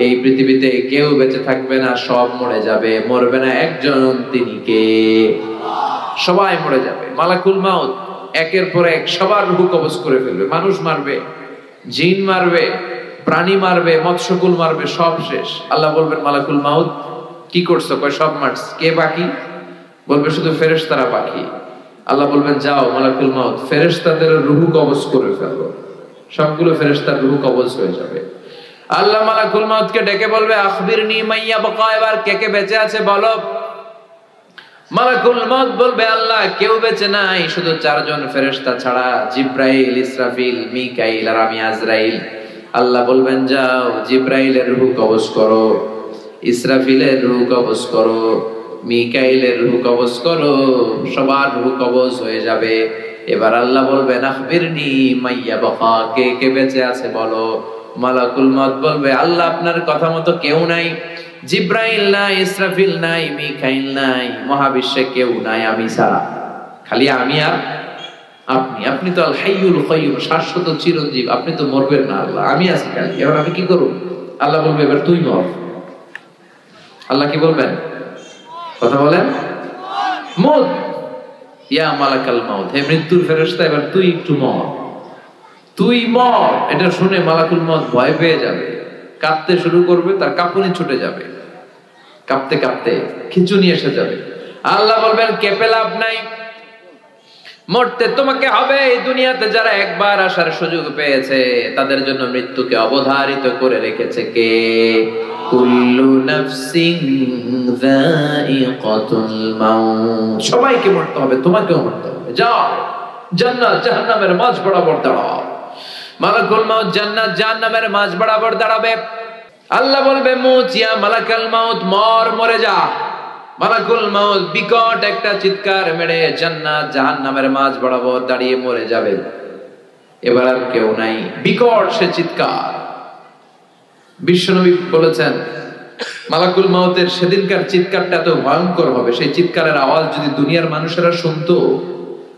এই পৃথিবীতে কেউ বেঁচে থাকবে না, সব মরে যাবে। মরবে না একজন, তিনি কে? সবাই মরে যাবে। মালাকুল মাউত একের পর এক সবার রূহ কবজ করে ফেলবে। মানুষ মারবে, জিন মারবে, প্রাণী মারবে, মৎস্যকুল মারবে, সব শেষ। আল্লাহ বলবেন মালাকুল মাউত কি করছো? কয় সব মারছ। কে বাকি? বলবে শুধু ফেরেশতারা বাকি। আল্লাহ বলবেন যাও মালাকুল মাউত ফেরেশতাদের রূহ কবজ করে ফেলো। সবগুলো ফেরেশতার রূহ কবজ হয়ে যাবে। আল্লাহ মালাকুল মাউতকে ডেকে বলবে আখবিরনি মাইয়া বাকা, এবার কে কে বেঁচে আছে বলো। মালাকুল মাউত বলবে আল্লাহ কেউ বেঁচে নাই, শুধু চারজন ফেরেশতা ছাড়া, জিব্রাইল, ইসরাফিল, মিকাইল আর আমি আজরাইল। আল্লাহ বলবেন যাও জিব্রাইলের রূহ কবজ করো, ইসরাফিলের রূহ কবজ করো, মিকাইলের রূহ কবজ করো, সবার রূহ কবজ হয়ে যাবে। এবার আল্লাহ বলবেন আখবিরনি মাইয়া বাকা, কে কে বেঁচে আছে বলো। মালাকুল মাউত বলবে আল্লাহ আপনার কথা মতো কেউ নাই, জিব্রাইল নাই, ইসরাফিল নাই, মিকাইল নাই, মহাবিশ্বে কেউ নাই আমি ছাড়া, খালি আমি আর আপনি। আপনি তো আল হাইয়ুল কাইয়ুম, শাশ্বত চিরঞ্জীব, আপনি তো মরবেন না আল্লাহ, আমি আছি খালি। এবার আমি কি করব? আল্লাহ বলবে এবার তুই মর। আল্লাহ কি বলবেন? কথা বলেন। মত ইয়া মালাকাল মাউত, হে মৃত্যুর ফেরেশতা এবার তুই একটু মর, তুই মর। এটা শুনে মালাকুল মাউত ভয় পেয়ে যাবে, কাঁপতে শুরু করবে, তার কাঁপুনি ছুটে যাবে, কাঁপতে কাঁপতে খিঁচুনি এসে যাবে। আল্লাহ বলবেন কেঁপে লাভ নাই, মরতে তোমাকে হবে। এই দুনিয়াতে যারা একবার আসার সুযোগ পেয়েছে তাদের জন্য মৃত্যুকে অবধারিত করে রেখেছে কে? কুল্লু নাফসিন যায়িকাতুল মাউত, সবাইকে মরতে হবে, তোমাকেও মরতে হবে। যাও জান্নাত জাহান্নামের মাঝ বরাবর দাঁড়াও। মালাকুল মাউত জান্নাত জাহান্নামের মাঝ বরাবর দাঁড়াবে। আল্লাহ বলবে মুত ইয়া মালাকুল মাউত, মর, মরে যা। মালাকুল মাউত বিকট একটা চিৎকার মেরে জান্নাত জাহান্নামের মাঝ বরাবর দাঁড়িয়ে মরে যাবে। এবার আর কেউ নাই, বিকট সে চিৎকার। বিশ্বনবী বলেছেন মালাকুল মাউতের সেদিনকার চিৎকারটা এত ভয়ঙ্কর হবে, সেই চিৎকারের আওয়াজ যদি দুনিয়ার মানুষেরা শুনতো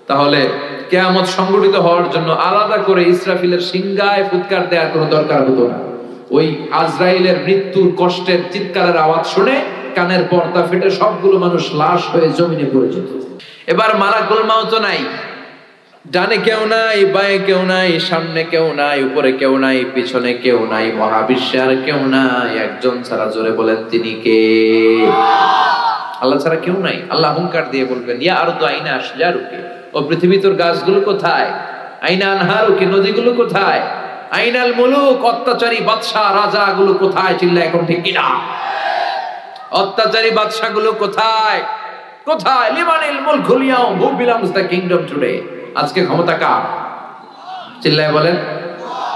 তাহলে কিয়ামত সংগঠিত হওয়ার জন্য আলাদা করে ইসরাফিলের সিংহায় ফুৎকার দেওয়ার কোনো দরকার হতো না। ওই আজরাইলের মৃত্যুর কষ্টের চিৎকারের আওয়াজ শুনে কানের পর্দা ফেটে সবগুলো মানুষ লাশ হয়ে জমিনে পড়ে যেত। এবার মালাকুল মাউত নাই, ডানে কেউ নাই, বাঁয়ে কেউ নাই, সামনে কেউ নাই, উপরে কেউ নাই, পিছনে কেউ নাই, মহাবিশ্বে আর কেউ নাই। একজন ছাড়া, জোরে বলেন তিনি কে? আল্লাহ ছাড়া কেউ নাই। আল্লাহ হুঙ্কার দিয়ে বলবেন ইয়া আরদু আইনা আশজারুকি, ও পৃথিবী তোর গাছগুলো কোথায়? আইনা আনহারুকি, নদীগুলো কোথায়? আইনাল মুলুক, অত্যাচারী বাদশা রাজাগুলো কোথায়? চিল্লা এখন ঠিক কিনা? অত্যাচারী বাদশাগুলো কোথায়? কোথায়? লিমানিল মুলকুল ইয়াউম, who belongs the kingdom today. আজকে ক্ষমতা কার? চিল্লায় বলেন।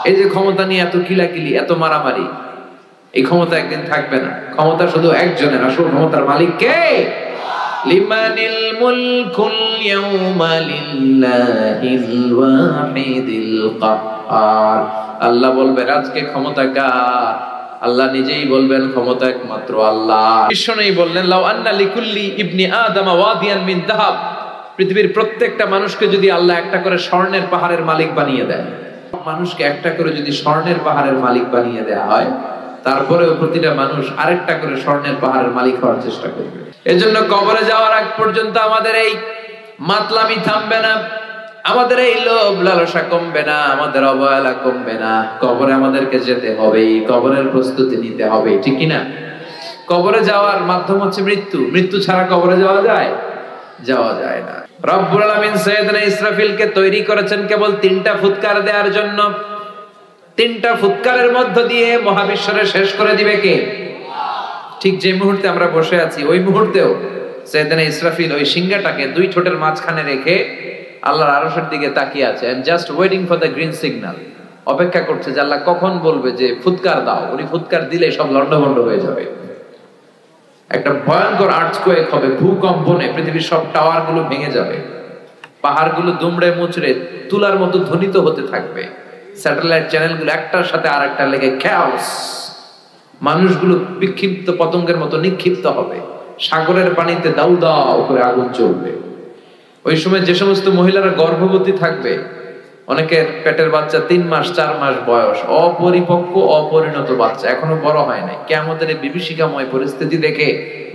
এই যে ক্ষমতা নিয়ে এত কিলাকিলি, এত মারামারি, এই ক্ষমতা একদিন থাকবে না। ক্ষমতা শুধু একজনের, আসল ক্ষমতার মালিক কে? লিমানিল মুলকুল ইয়াউমা লিল্লাহিল ওয়াহিদিল কাহ্হার। আল্লাহ বলবেন আজকে ক্ষমতা কার? আল্লাহ নিজেই বলবেন ক্ষমতা একমাত্র আল্লাহ। বিশ্বনবী বললেন লাউ আন্না লিকুল্লি ইবনি আদম ওয়াদিয়ান মিন যাহাব পৃথিবীর প্রত্যেকটা মানুষকে যদি আল্লাহ একটা করে স্বর্ণের পাহাড়ের মালিক বানিয়ে দেয়, মানুষকে একটা করে যদি স্বর্ণের পাহাড়ের মালিক বানিয়ে দেয়া হয়, তারপরেও প্রতিটা মানুষ আরেকটা করে স্বর্ণের পাহাড়ের মালিক হওয়ার চেষ্টা করবে। এজন্য কবরে যাওয়ার আগ পর্যন্ত আমাদের এই মাতলামি থামবে না, আমাদের এই লোভ লালসা কমবে না, আমাদের অবহেলা কমবে না। কবরে আমাদেরকে যেতে হবে, কবরের প্রস্তুতি নিতে হবে, ঠিক কিনা? কবরে যাওয়ার মাধ্যম হচ্ছে মৃত্যু। মৃত্যু ছাড়া কবরে যাওয়া যায়? যাওয়া যায় না। রব্বুল আলামিন সাইয়েদনা ইসরাফিলকে তৈরি করেছেন কেবল 3টা ফুৎকার দেওয়ার জন্য। 3টা ফুৎকারের মধ্য দিয়ে মহাবিশ্বরে শেষ করে দিবে কে? ঠিক যে মুহূর্তে আমরা বসে আছি ওই মুহূর্তেও সাইয়েদনা ইসরাফিল ওই সিংহাটাকে 2 ঠোঁটের মাঝখানে রেখে আল্লাহর আরশের দিকে তাকিয়ে আছে, and just waiting for the green signal. অপেক্ষা করছে যে আল্লাহ কখন বলবে যে ফুৎকার দাও। উনি ফুৎকার দিলে সব লন্ডভন্ড হয়ে যাবে, একটা ভয়ঙ্কর আর্থকোয়েক হবে, ভূকম্পনে পৃথিবীর সব টাওয়ার গুলো ভেঙে যাবে, পাহাড়গুলো দুমড়ে মুচড়ে তুলার মতো ধ্বনিত হতে থাকবে, স্যাটেলাইট চ্যানেলগুলো একটার সাথে আরেকটা লেগে খ্যাওস, মানুষগুলো বিক্ষিপ্ত পতঙ্গের মতো নিক্ষিপ্ত হবে, সাগরের পানিতে দাউ দাউ করে আগুন জ্বলবে। ওই সময় যে সমস্ত মহিলারা গর্ভবতী থাকবে, অনেকের পেটের বাচ্চা 3 মাস 4 মাস বয়স, অপরিপক্ক অপরিণত বাচ্চা, এখনো বড় হয় নাই, কিয়ামতের বিভীষিকাময় পরিস্থিতি দেখে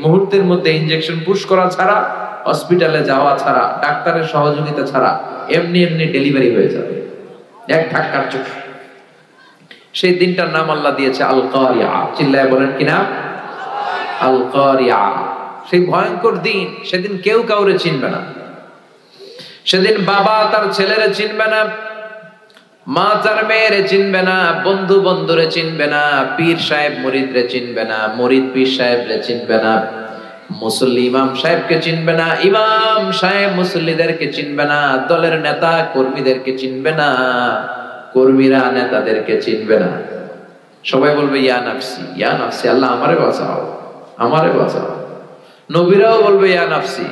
মুহূর্তের মধ্যে ইনজেকশন পুশ করা ছাড়া, হসপিটালে যাওয়া ছাড়া, ডাক্তারের সহযোগিতা ছাড়া এমনি এমনি ডেলিভারি হয়ে যাবে এক ধাক্কার চোখ। সেই দিনটার নাম আল্লাহ দিয়েছে আল কারিয়া। চিল্লায় বলেন কি নাম? আল কারিয়া। সেই ভয়ঙ্কর দিন, সেদিন কেউ কাউরে চিনবে না। সেদিন বাবা তার ছেলেরে চিনবে না, মা তার মেয়েরে চিনবে না, বন্ধু বন্ধুরে চিনবে না, পীর সাহেব মুরিদরে চিনবে না, মুরিদ পীর সাহেবরে চিনবে না, মুসল্লি ইমাম সাহেবকে চিনবে না, ইমাম সাহেব মুসল্লিদেরকে চিনবে না, দলের নেতা কর্মীদেরকে চিনবে না, কর্মীরা নেতাদেরকে চিনবে না। সবাই বলবে ইয়া নাফসি, ইয়া নাফসি, আল্লাহ আমারে বাঁচাও, আমারে বাঁচাও। নবীরাও বলবে ইয়া নাফসি,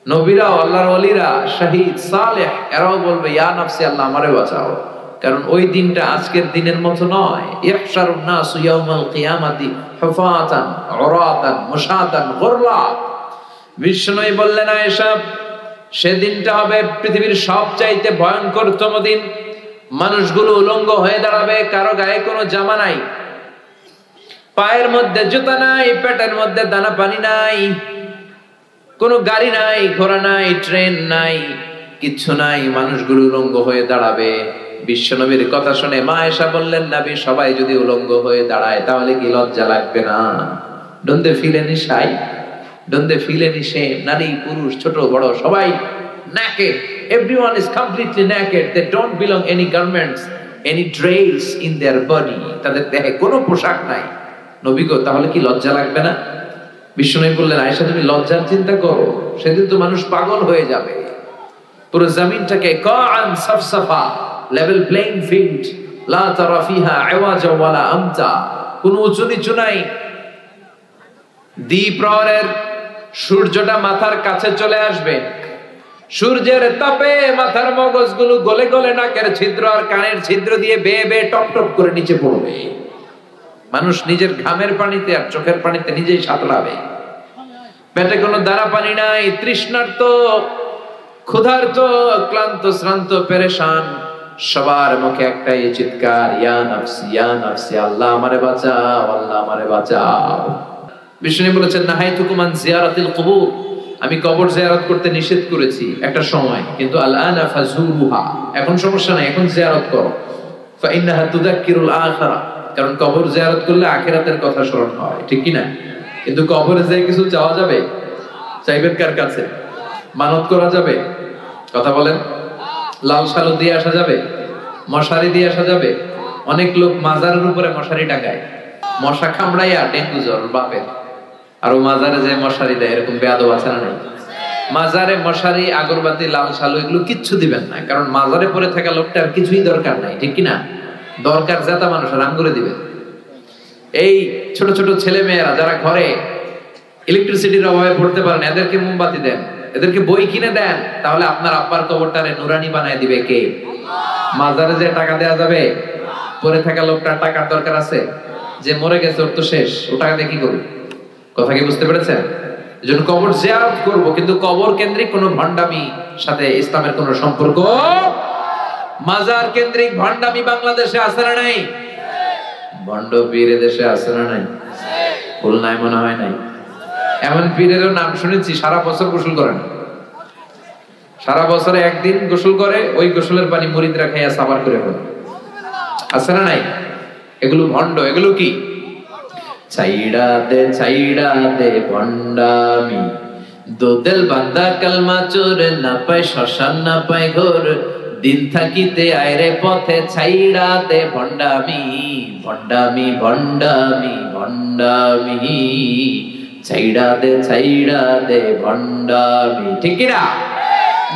নবীরাও, আল্লাহর ওলিরা, শহীদ, সালেহ, এরাও বলবে ইয়া নাফসি, আল্লাহ আমারে বাঁচাও। কারণ ওই দিনটা আজকের দিনের মতো নয়। ইহশারুন নাসু ইয়াউমাল কিয়ামাতি হুফাতান উরাতান মুশাতান গুরলা। বিষ্ণুই বললেন আয়েশা, সেদিনটা হবে পৃথিবীর সবচাইতে ভয়ঙ্করতম দিন। মানুষগুলো উলঙ্গ হয়ে দাঁড়াবে, কারো গায়ে কোনো জামা নাই, পায়ের মধ্যে জুতা নাই, পেটের মধ্যে দানা পানি নাই, কোনো গাড়ি নাই, ঘোড়া নাই, ট্রেন নাই, কিচ্ছু নাই, মানুষগুলো উলঙ্গ হয়ে দাঁড়াবে। বিশ্বনবীর কথা শুনে মা আয়েশা বললেন, নবী সবাই যদি উলঙ্গ হয়ে দাঁড়ায় তাহলে কি লজ্জা লাগবে না? Don't they feel any shy? Don't they feel any shame? নারী পুরুষ ছোট বড় সবাই naked, everyone is completely naked, they don't belong any garments, any dress in their body, তাদের দেহে কোনো পোশাক নাই। নবী গো, তাহলে কি লজ্জা লাগবে না? বিশ্বনবী বললেন, আয়েশা তুমি লজ্জার চিন্তা করো, সেদিন তো মানুষ পাগল হয়ে যাবে। পুরো জমিনটাকে কাআন সাফসাফা, লেভেল প্লেইং ফিল্ড, লা তারা ফিহা আওয়াজা ওয়ালা আমতা, কোনো উঁচু নিচু নাই। দ্বিপ্রহরের সূর্যটা মাথার কাছে চলে আসবে, সূর্যের তাপে মাথার মগজগুলো গলে গলে নাকের ছিদ্র আর কানের ছিদ্র দিয়ে বেয়ে বেয়ে টপ টপ করে নিচে পড়বে। মানুষ নিজের ঘামের পানিতে আর চোখের পানিতে নিজেই সাঁতরাবে। পেটে কোনো দানা পানি নাই, তৃষ্ণার্ত, ক্ষুধার্ত, ক্লান্ত, শ্রান্ত, পেরেশান, সবার মুখে একটাই চিৎকার, ইয়া নাফসি, ইয়া নাফসি, আল্লাহ আমারে বাঁচাও, আল্লাহ আমারে বাঁচাও। বিষ্ণু বলেছেন, নাহাইতুকুম আন জিয়ারাতিল কুবুর, আমি কবর জিয়ারত করতে নিষেধ করেছি একটা সময়, কিন্তু আলআনা ফাজুরুহা, এখন সমস্যা নাই, এখন জিয়ারত করো। ফাইন্নাহা তুযাক্কিরুল আখিরা, কারণ কবর জিয়ারত করলে আখিরাতের কথা স্মরণ হয়, ঠিক কি না? কিন্তু কবরে যে কিছু চাওয়া যাবে? চাইবেন কার কাছে? মানত করা যাবে? কথা বলেন। লাল শালু দিয়ে আসা যাবে? মশারি দিয়ে আসা যাবে? অনেক লোক মাজারের উপরে মশারি টাঙায়, মশা কামড়াইয়া ডেঙ্গু জ্বর বাপের, আর ও মাজারে যে মশারি দেয়, এরকম বেয়াদব আছে না নাই? মাজারে মশারি, আগরবাতি, লাল শালু এগুলো কিচ্ছু দিবেন না, কারণ মাজারে পড়ে থাকা লোকটার কিছুই দরকার নাই, ঠিক কিনা? দরকার জেতা মানুষের আঙ্গুরে দিবেন। এই ছোট ছোট ছেলে মেয়েরা যারা ঘরে ইলেকট্রিসিটির অভাবে পড়তে পারেন, এদেরকে মোমবাতি দেন, এদেরকে বই কিনে দেন, তাহলে আপনার আব্বার কবরটারে নুরানি বানায় দিবে কে? মাজারে যে টাকা দেয়া যাবে? পড়ে থাকা লোকটার টাকার দরকার আছে, যে মরে গেছে ওর তো শেষ, ও টাকা দিয়ে কি করবে? কথা কি বুঝতে পেরেছেন? এজন্য কবর জিয়ারত করব, কিন্তু কবর কেন্দ্রিক কোনো ভণ্ডামি সাথে ইসলামের কোনো সম্পর্ক। মাজার কেন্দ্রিক ভণ্ডামি বাংলাদেশে আছে না নাই? ভণ্ড পীর দেশে আছে না নাই? খুলনায় মনে হয় নাই। এমন পীরেরও নাম শুনেছি সারা বছর গোসল করে না, সারা বছরে একদিন গোসল করে, ওই গোসলের পানি মুরিদরা খাইয়া সাবার করে ফেলে। আছে না নাই? এগুলো ভণ্ড। এগুলো কি? ছাইড়া দে ভণ্ডামি, দোদেল বান্দা কালমা চোর, না পায় শ্মশান না পায় ঘোর, দিন থাকিতে আয়রে পথে, ছাইড়া দে ভণ্ডামি, ভণ্ডামি ভণ্ডামি ভণ্ডামি, ছাইড়া দে ভণ্ডামি। ঠিক কিনা?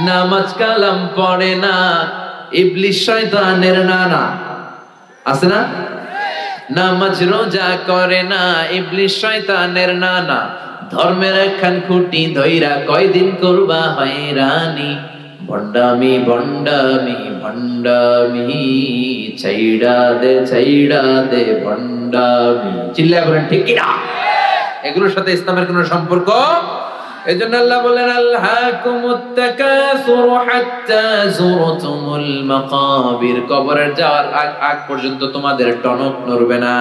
নামাজ কালাম পড়ে না, ইবলিস শয়তানের নানা। আছে না? নামাজ রোজা করে না, ইবলিস শয়তানের নানা, ধর্মের একখান খুঁটি ধইরা কয়দিন করবা হয়রানি, ভণ্ডামি ভণ্ডামি ভণ্ডামি, ছাইড়া দে ভণ্ডামি। চিল্লায় বলেন ঠিক কিনা? এগুলোর সাথে ইসলামের কোনো সম্পর্ক। এজন্য আল্লাহ বলেন, আল্লাহকুমুত তাকাসুর হাত্তা যুরতুমুল মাকাবির, কবরের যাওয়ার আগ পর্যন্ত তোমাদের টনক নড়বে না।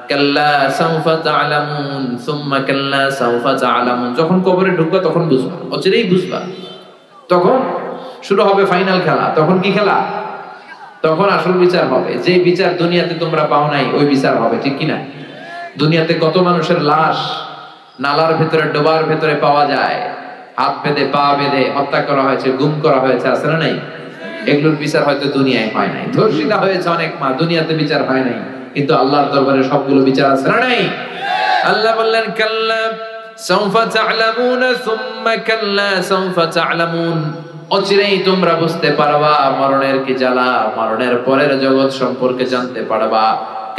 কাল্লা সাউফা তা'লামুন সুম্মা কাল্লা সাউফা তা'লামুন, যখন কবরে ঢুকবা তখন বুঝবা, অচিরেই বুঝবা। তখন শুরু হবে ফাইনাল খেলা। তখন কি খেলা? তখন আসল বিচার হবে। যে বিচার দুনিয়াতে তোমরা পাও নাই, ওই বিচার হবে। ঠিক কিনা? দুনিয়াতে কত মানুষের লাশ নালার ভেতরে, ডোবার ভেতরে পাওয়া যায়, হাত বেঁধে পা বেঁধে হত্যা করা হয়েছে, গুম করা হয়েছে। আছে না নাই? এগুলোর বিচার হয়তো দুনিয়ায় হয় নাই। ধর্ষিতা হয়েছে অনেক মা, দুনিয়াতে বিচার হয় নাই, কিন্তু আল্লাহর দরবারে সবগুলো বিচার আছে না নাই? আল্লাহ বললেন, কাল্লা সাউফা তা'লামুন সুম্মা কাল্লা সাউফা তা'লামুন, অচিরেই তোমরা বুঝতে পারবা মরণের কি জ্বালা, মরণের পরের জগৎ সম্পর্কে জানতে পারবা।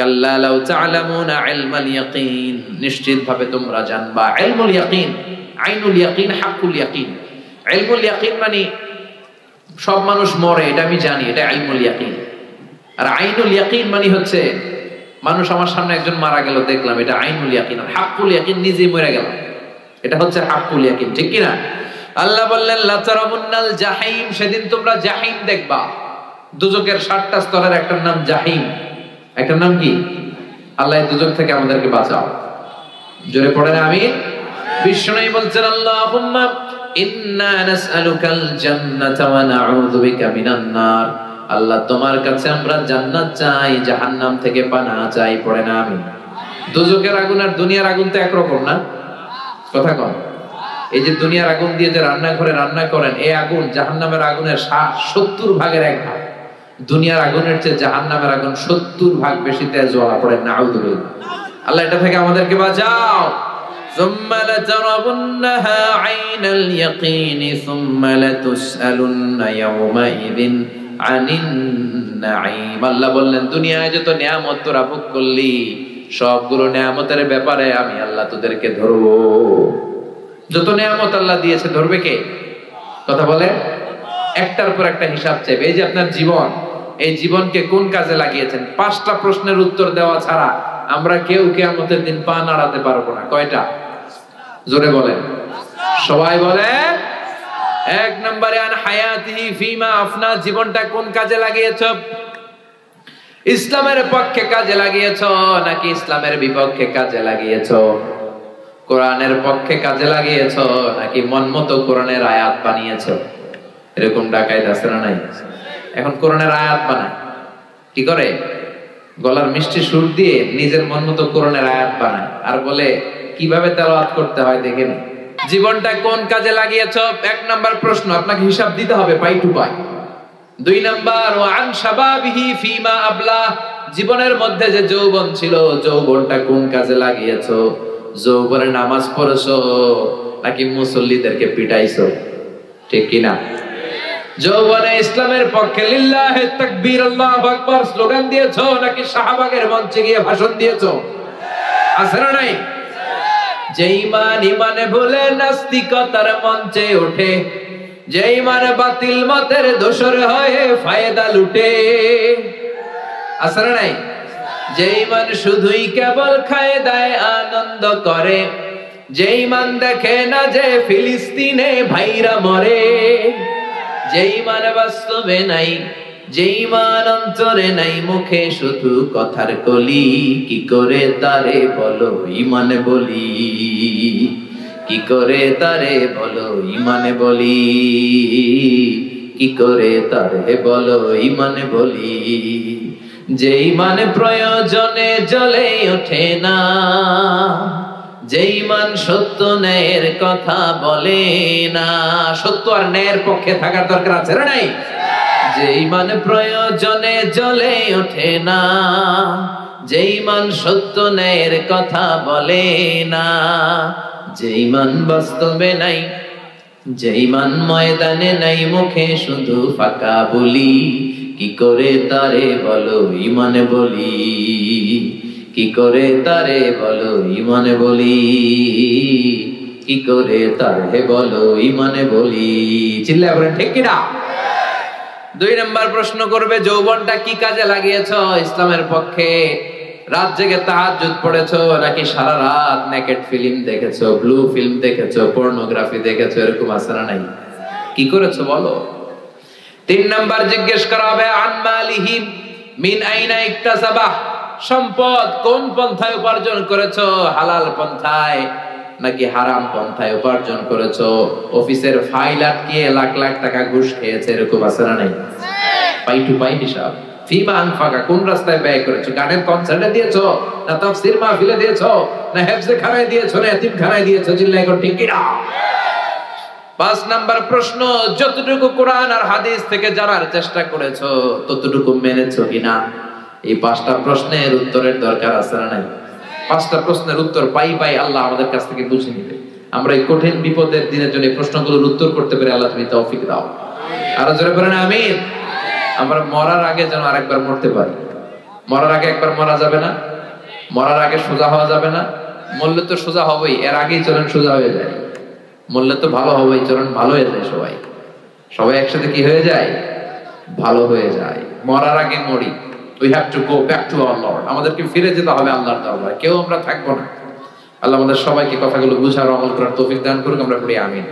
কাল্লা লাউ তা'লামুনা ইলমাল ইয়াকিন, নিশ্চিতভাবে তোমরা জানবা ইলমুল ইয়াকিন। আইনুল ইয়াকিন, হাক্কুল ইয়াকিন। ইলমুল ইয়াকিন মানে সব মানুষ মরে, এটা আমি জানি, এটা ইলমুল ইয়াকিন। আর আইনুল ইয়াকিন মানে হচ্ছে মানুষ আমার সামনে একজন মারা গেল দেখলাম, এটা আইনুল ইয়াকিন। আর হাক্কুল ইয়াকিন নিজেই মরে গেল, এটা হচ্ছে হাক্কুল ইয়াকিন। ঠিক কি না? আল্লাহ বললেন, লা তারাবুন্নাল জাহিম, সেদিন তোমরা জাহিম দেখবা। দুজকের 7টা স্তরের একটার নাম জাহিম। একটার নাম কি? আল্লাহ এই দুজক থেকে আমাদেরকে বাঁচাও। জোরে পড়েন আমিন। বিষ্ণু বলছেন, আল্লাহুম্মা ইন্না নাসআলুকাল জান্নাতা ওয়া নাউযু বিকা মিনান নার, আল্লাহ তোমার কাছে আমরা জান্নাত চাই, জাহান্নাম থেকে পানাহ চাই। পড়েন আমিন। দুজকের আগুন আর দুনিয়ার আগুন তো একরকম না, কথা কন। এই যে দুনিয়ার আগুন দিয়ে যে রান্নাঘরে রান্না করেন, এই আগুন জাহান্নামের আগুনের 70 ভাগের 1 ভাগ। দুনিয়ার আগুনের চেয়ে জাহান্নামের আগুন 70 ভাগ বেশি তেজ জ্বলা। পড়েন নাউযুবিল্লাহ। আল্লাহ এটা থেকে আমাদেরকে বাঁচাও। সুম্মা লাতারাবুন্নাহা আইনাল ইয়াকিন সুম্মা লাতুসআলুন্না ইয়াওমাইযিন আনিন নাঈম। আল্লাহ বললেন, দুনিয়ায় যত নিয়ামত তোরা ভোগ করলি, সবগুলো নিয়ামতের ব্যাপারে আমি আল্লাহ তোদেরকে ধরবো। যত নিয়ামত আল্লাহ দিয়েছে ধরবে কে? কথা বলে, একটার পর একটা হিসাব চাইবে। এই যে আপনার জীবন, এই জীবনকে কোন কাজে লাগিয়েছেন? 5টা প্রশ্নের উত্তর দেওয়া ছাড়া আমরা কেউ কিয়ামতের দিন পা নাড়াতে পারবো না। কয়টা? জোরে বলেন, সবাই বলে। 1 নম্বরে, আন হায়াতিহি ফিমা আফনা, জীবনটা কোন কাজে লাগিয়েছো? ইসলামের পক্ষে কাজে লাগিয়েছো নাকি ইসলামের বিপক্ষে কাজে লাগিয়েছো? কোরআনের পক্ষে কাজে লাগিয়েছো নাকি মন মতো কোরআনের আয়াত বানিয়েছো? এরকম ডাকাইত আছে না নাই? এখন কোরআনের আয়াত বানায়, কি করে? গলার মিষ্টি সুর দিয়ে নিজের মন মতো কোরআনের আয়াত বানায়, আর বলে কিভাবে তেলাওয়াত করতে হয় দেখে নি। জীবনটা কোন কাজে লাগিয়েছো? 1 নাম্বার প্রশ্ন, আপনাকে হিসাব দিতে হবে পাই টু পাই। 2 নাম্বার, ওয়া আন শাবাবিহি ফিমা আবলা, জীবনের মধ্যে যে যৌবন ছিল, যৌবনটা কোন কাজে লাগিয়েছো? যৌবনে নামাজ পড়েছো নাকি মুসল্লিদেরকে পিটাইছো? ঠিক কি না? যৌবনে ইসলামের পক্ষে লিল্লাহি তাকবীর আল্লাহু আকবার স্লোগান দিয়েছো নাকি শাহবাগের মঞ্চে গিয়ে ভাষণ দিয়েছো? আছে না নাই? যে ঈমান ঈমানে ভুলে নাস্তিকতার মঞ্চে ওঠে, যে ঈমান বাতিল মতের দোসর হয়ে ফায়দা লুটে। আছে না নাই? যে ঈমান শুধুই কেবল খায় দায় আনন্দ করে, যে ঈমান দেখে না যে ফিলিস্তিনে ভাইরা মরে, যে ঈমান বাস্তবে নাই, যে ঈমান অন্তরে নাই, মুখে শুধু কথার কলি, কি করে তারে বলো ঈমানে বলি, কি করে তারে বলো ঈমানে বলি, কি করে তারে বলো ঈমানে বলি। যে ঈমান প্রয়োজনে জ্বলে ওঠে না, যে ঈমান সত্য ন্যায়ের কথা বলে না। সত্য আর ন্যায়ের পক্ষে থাকার দরকার আছে না নাই? যে ঈমান প্রয়োজনে জ্বলে ওঠে না, যে ঈমান সত্য ন্যায়ের কথা বলে না, যে ঈমান বাস্তবে নাই, যে ঈমান ময়দানে নাই, মুখে শুধু ফাঁকা বলি, কি করে তারে বলো ঈমানে বলি, কি করে তারে বলো ঈমানে বলি, কি করে তারে বলো ঈমানে বলি। চিল্লায় বলেন ঠিক কিনা? 2 নম্বর প্রশ্ন করবে, যৌবনটা কি কাজে লাগিয়েছো ইসলামের পক্ষে? রাত জেগে তাহাজ্জুদ পড়েছো নাকি সারা রাত নেকেড ফিল্ম দেখেছো, ব্লু ফিল্ম দেখেছো, পর্নোগ্রাফি দেখেছো? এরকম আছে না নাই? কি করেছো বলো? 3 নম্বর জিজ্ঞেস করা হবে, আন মালিহি মিন আইনা ইকতাসাবাহ, সম্পদ কোন পন্থায় উপার্জন করেছো? হালাল পন্থায় নাকি হারাম পন্থায় উপার্জন করেছো? অফিসের ফাইল আটকিয়ে লাখ লাখ টাকা ঘুষ খেয়েছে, এরকম আছে না নাই? পাই টু পাই হিসাব। ফিমা আনফাকা, কোন রাস্তায় ব্যয় করেছো? গানের কনসার্টে দিয়েছো, না তাফসীর মাহফিলে দিয়েছো, না হেফজে খানায় দিয়েছো, না এতিমখানায় দিয়েছো? চিল্লায় কোন ঠিক কিনা? 5 নাম্বার প্রশ্ন, যতটুকু কোরআন আর হাদিস থেকে জানার চেষ্টা করেছো ততটুকু মেনেছো কিনা? এই 5টা প্রশ্নের উত্তরের দরকার আছে না নাই? 5টা প্রশ্নের উত্তর পাই আল্লাহ আমাদের কাছ থেকে বুঝে নিবে। আমরা এই কঠিন বিপদের দিনের জন্য এই প্রশ্নগুলোর উত্তর করতে পারি, আল্লাহ তুমি তৌফিক দাও। আরো জোরে বলেন আমিন। আমরা মরার আগে যেন আরেকবার মরতে পারি। মরার আগে একবার মরা যাবে না, মরার আগে সোজা হওয়া যাবে না। মরলে তো সোজা হবেই, এর আগেই চলেন সোজা হয়ে যায়। মরলে তো ভালো হবেই, চলেন ভালো হয়ে যায়। সবাই একসাথে কি হয়ে যায়? ভালো হয়ে যায়। মরার আগে মরি। We have to go back to our Lord. আমাদেরকে ফিরে যেতে হবে আল্লাহর দরবারে, কেউ আমরা থাকবো না। আল্লাহ আমাদের সবাইকে কথাগুলো বুঝার আমল করার তৌফিক দান করুক। আমরা পড়ি আমিন।